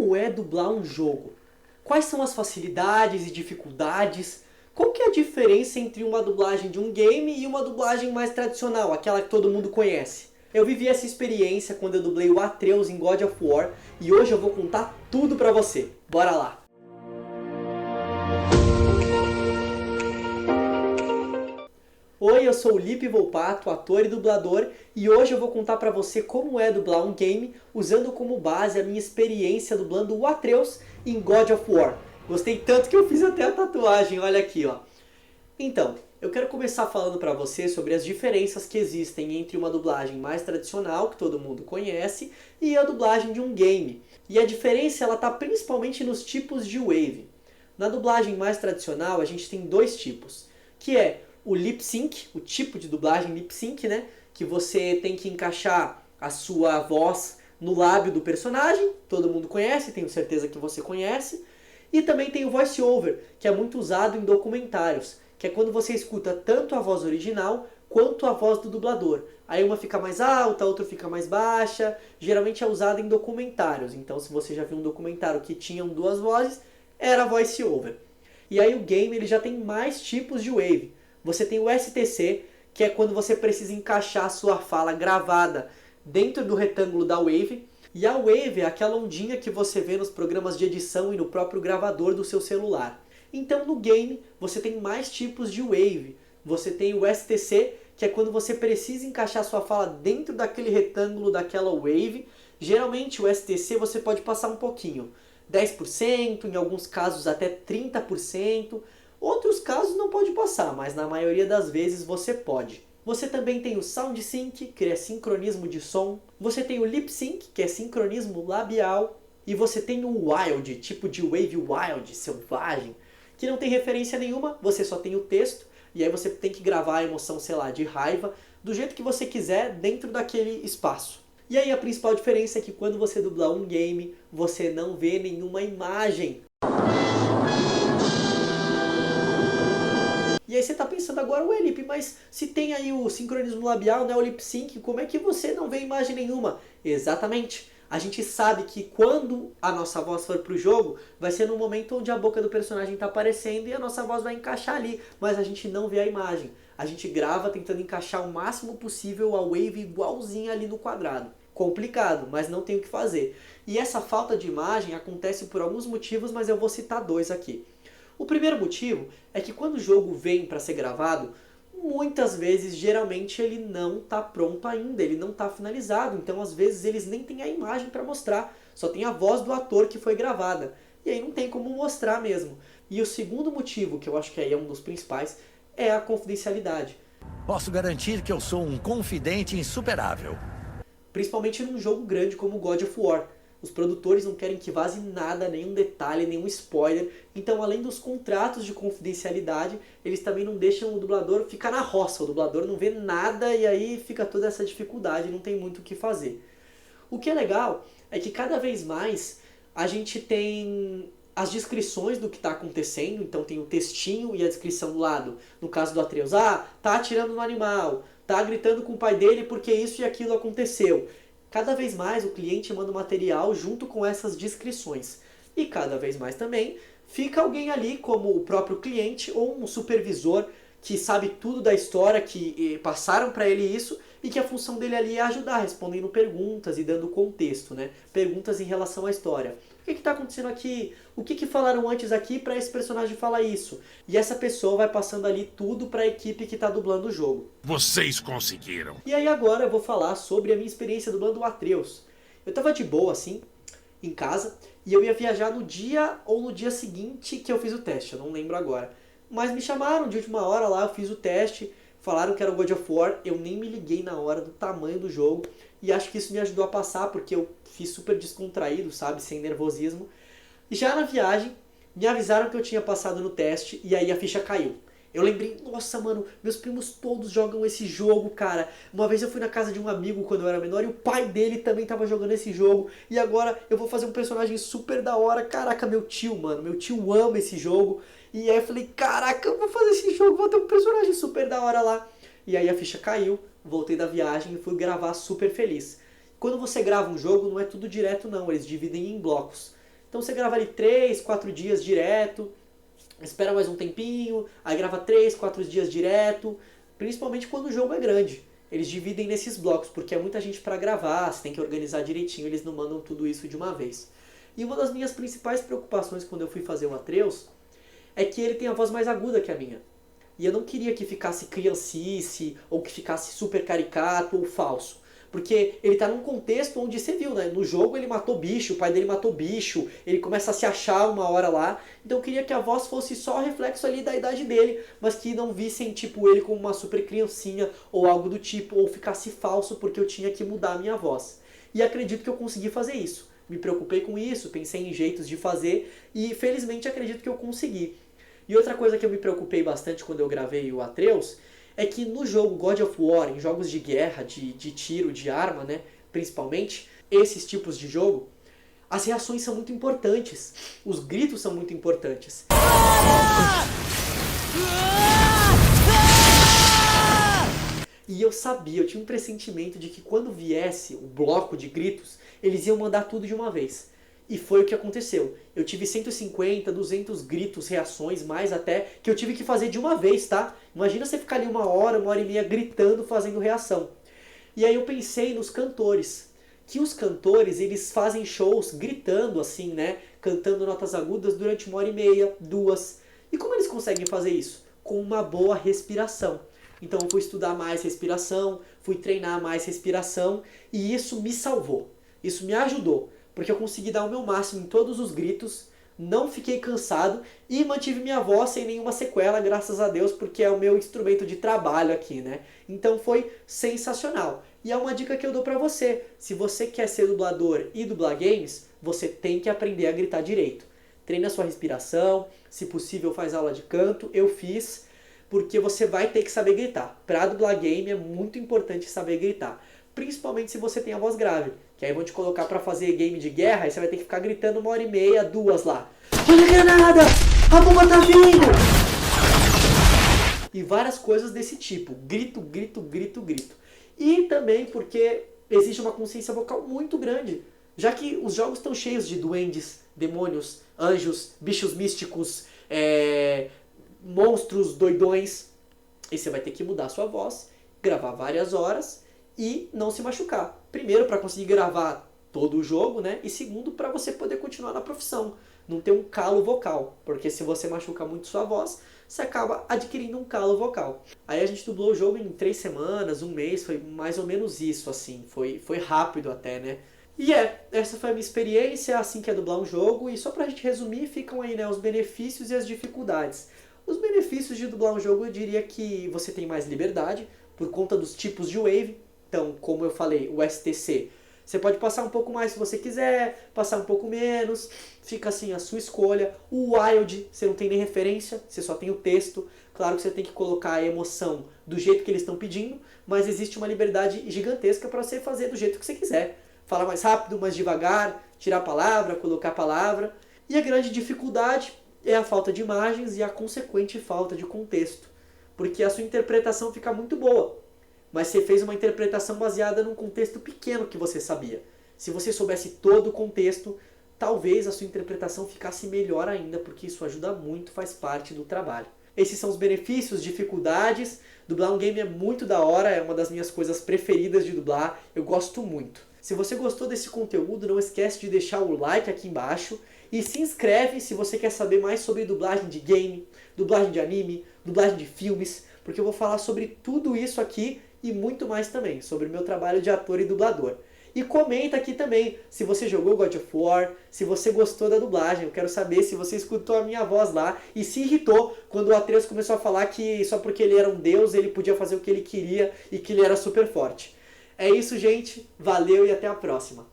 Como é dublar um jogo? Quais são as facilidades e dificuldades? Qual que é a diferença entre uma dublagem de um game e uma dublagem mais tradicional, aquela que todo mundo conhece? Eu vivi essa experiência quando eu dublei o Atreus em God of War e hoje eu vou contar tudo pra você. Bora lá! Oi, eu sou o Lipe Volpato, ator e dublador, e hoje eu vou contar pra você como é dublar um game usando como base a minha experiência dublando o Atreus em God of War. Gostei tanto que eu fiz até a tatuagem, olha aqui, ó. Então, eu quero começar falando pra você sobre as diferenças que existem entre uma dublagem mais tradicional, que todo mundo conhece, e a dublagem de um game. E a diferença ela tá principalmente nos tipos de wave. Na dublagem mais tradicional, a gente tem dois tipos, que é o lip sync, o tipo de dublagem lip sync, né? Que você tem que encaixar a sua voz no lábio do personagem, todo mundo conhece, tenho certeza que você conhece. E também tem o voice over, que é muito usado em documentários, que é quando você escuta tanto a voz original quanto a voz do dublador. Aí uma fica mais alta, a outra fica mais baixa. Geralmente é usado em documentários, então se você já viu um documentário que tinham duas vozes, era voice over. E aí o game ele já tem mais tipos de wave. Você tem o STC, que é quando você precisa encaixar a sua fala gravada dentro do retângulo da wave. E a wave é aquela ondinha que você vê nos programas de edição e no próprio gravador do seu celular. Então no game você tem mais tipos de wave. Você tem o STC, que é quando você precisa encaixar a sua fala dentro daquele retângulo daquela wave. Geralmente o STC você pode passar um pouquinho. 10%, em alguns casos até 30%. Outros casos não pode passar, mas na maioria das vezes você pode. Você também tem o Sound Sync, que é sincronismo de som. Você tem o Lip Sync, que é sincronismo labial. E você tem o Wild, tipo de wave wild, selvagem, que não tem referência nenhuma, você só tem o texto. E aí você tem que gravar a emoção, sei lá, de raiva, do jeito que você quiser, dentro daquele espaço. E aí a principal diferença é que quando você dublar um game, você não vê nenhuma imagem. E aí você está pensando agora, ué Lipe, mas se tem aí o sincronismo labial, né, o lip sync, como é que você não vê imagem nenhuma? Exatamente. A gente sabe que quando a nossa voz for pro jogo, vai ser no momento onde a boca do personagem está aparecendo e a nossa voz vai encaixar ali, mas a gente não vê a imagem. A gente grava tentando encaixar o máximo possível a wave igualzinha ali no quadrado. Complicado, mas não tem o que fazer. E essa falta de imagem acontece por alguns motivos, mas eu vou citar dois aqui. O primeiro motivo é que quando o jogo vem para ser gravado, muitas vezes, geralmente, ele não está pronto ainda, ele não está finalizado. Então, às vezes, eles nem têm a imagem para mostrar, só tem a voz do ator que foi gravada. E aí não tem como mostrar mesmo. E o segundo motivo, que eu acho que aí é um dos principais, é a confidencialidade. Posso garantir que eu sou um confidente insuperável. Principalmente num jogo grande como God of War. Os produtores não querem que vaze nada, nenhum detalhe, nenhum spoiler. Então, além dos contratos de confidencialidade, eles também não deixam o dublador ficar na roça. O dublador não vê nada e aí fica toda essa dificuldade, não tem muito o que fazer. O que é legal é que cada vez mais a gente tem as descrições do que está acontecendo. Então tem o textinho e a descrição do lado. No caso do Atreus, tá atirando no animal, tá gritando com o pai dele porque isso e aquilo aconteceu. Cada vez mais o cliente manda o material junto com essas descrições. E cada vez mais também fica alguém ali, como o próprio cliente ou um supervisor que sabe tudo da história, que passaram para ele isso e que a função dele ali é ajudar, respondendo perguntas e dando contexto, né? Perguntas em relação à história. O que está acontecendo aqui? O que falaram antes aqui para esse personagem falar isso? E essa pessoa vai passando ali tudo para a equipe que está dublando o jogo. Vocês conseguiram! E aí agora eu vou falar sobre a minha experiência dublando o Atreus. Eu estava de boa assim, em casa, e eu ia viajar no dia ou no dia seguinte que eu fiz o teste, eu não lembro agora. Mas me chamaram de última hora lá, eu fiz o teste, falaram que era o God of War, eu nem me liguei na hora do tamanho do jogo. E acho que isso me ajudou a passar, porque eu fiz super descontraído, sabe, sem nervosismo. E já na viagem, me avisaram que eu tinha passado no teste, e aí a ficha caiu. Eu lembrei, nossa mano, meus primos todos jogam esse jogo, cara. Uma vez eu fui na casa de um amigo quando eu era menor e o pai dele também tava jogando esse jogo. E agora eu vou fazer um personagem super da hora. Caraca, meu tio, mano, meu tio ama esse jogo. E aí eu falei, caraca, eu vou fazer esse jogo, vou ter um personagem super da hora lá. E aí a ficha caiu, voltei da viagem e fui gravar super feliz. Quando você grava um jogo, não é tudo direto não, eles dividem em blocos. Então você grava ali 3, 4 dias direto, espera mais um tempinho, aí grava 3, 4 dias direto, principalmente quando o jogo é grande. Eles dividem nesses blocos, porque é muita gente para gravar, você tem que organizar direitinho, eles não mandam tudo isso de uma vez. E uma das minhas principais preocupações quando eu fui fazer o Atreus é que ele tem a voz mais aguda que a minha. E eu não queria que ficasse criancice, ou que ficasse super caricato ou falso. Porque ele tá num contexto onde você viu, né? No jogo ele matou bicho, o pai dele matou bicho, ele começa a se achar uma hora lá. Então eu queria que a voz fosse só reflexo ali da idade dele, mas que não vissem tipo ele como uma super criancinha ou algo do tipo, ou ficasse falso porque eu tinha que mudar a minha voz. E acredito que eu consegui fazer isso. Me preocupei com isso, pensei em jeitos de fazer e felizmente acredito que eu consegui. E outra coisa que eu me preocupei bastante quando eu gravei o Atreus é que no jogo God of War, em jogos de guerra, de tiro, de arma, né, principalmente, esses tipos de jogo, as reações são muito importantes, os gritos são muito importantes. E eu sabia, eu tinha um pressentimento de que quando viesse o bloco de gritos, eles iam mandar tudo de uma vez. E foi o que aconteceu. Eu tive 150, 200 gritos, reações, mais até, que eu tive que fazer de uma vez, tá? Imagina você ficar ali uma hora e meia gritando, fazendo reação. E aí eu pensei nos cantores. Que os cantores, eles fazem shows gritando assim, né? Cantando notas agudas durante 1h30, 2. E como eles conseguem fazer isso? Com uma boa respiração. Então eu fui estudar mais respiração, fui treinar mais respiração, e isso me salvou. Isso me ajudou. Porque eu consegui dar o meu máximo em todos os gritos, não fiquei cansado e mantive minha voz sem nenhuma sequela, graças a Deus, porque é o meu instrumento de trabalho aqui, né? Então foi sensacional. E é uma dica que eu dou pra você. Se você quer ser dublador e dublar games, você tem que aprender a gritar direito. Treina a sua respiração, se possível faz aula de canto, eu fiz, porque você vai ter que saber gritar. Pra dublar game é muito importante saber gritar. Principalmente se você tem a voz grave. Que aí vão te colocar pra fazer game de guerra e você vai ter que ficar gritando 1h30, 2 lá. Olha a granada! A bomba tá vindo! E várias coisas desse tipo. Grito, grito, grito, grito. E também porque existe uma consciência vocal muito grande. Já que os jogos estão cheios de duendes, demônios, anjos, bichos místicos, monstros doidões. E você vai ter que mudar a sua voz, gravar várias horas e não se machucar. Primeiro, para conseguir gravar todo o jogo, né? E segundo, para você poder continuar na profissão. Não ter um calo vocal. Porque se você machuca muito sua voz, você acaba adquirindo um calo vocal. Aí a gente dublou o jogo em 3 semanas, 1 mês, foi mais ou menos isso, assim. Foi rápido até, né? E essa foi a minha experiência, assim que é dublar um jogo. E só pra gente resumir, ficam aí, né, os benefícios e as dificuldades. Os benefícios de dublar um jogo, eu diria que você tem mais liberdade, por conta dos tipos de wave. Então, como eu falei, o STC, você pode passar um pouco mais se você quiser, passar um pouco menos, fica assim a sua escolha. O Wild, você não tem nem referência, você só tem o texto. Claro que você tem que colocar a emoção do jeito que eles estão pedindo, mas existe uma liberdade gigantesca para você fazer do jeito que você quiser. Falar mais rápido, mais devagar, tirar a palavra, colocar a palavra. E a grande dificuldade é a falta de imagens e a consequente falta de contexto. Porque a sua interpretação fica muito boa, mas você fez uma interpretação baseada num contexto pequeno que você sabia. Se você soubesse todo o contexto, talvez a sua interpretação ficasse melhor ainda, porque isso ajuda muito, faz parte do trabalho. Esses são os benefícios, dificuldades. Dublar um game é muito da hora, é uma das minhas coisas preferidas de dublar, eu gosto muito. Se você gostou desse conteúdo, não esquece de deixar o like aqui embaixo e se inscreve se você quer saber mais sobre dublagem de game, dublagem de anime, dublagem de filmes, porque eu vou falar sobre tudo isso aqui e muito mais também, sobre o meu trabalho de ator e dublador. E comenta aqui também se você jogou God of War, se você gostou da dublagem. Eu quero saber se você escutou a minha voz lá e se irritou quando o Atreus começou a falar que só porque ele era um deus ele podia fazer o que ele queria e que ele era super forte. É isso, gente. Valeu e até a próxima.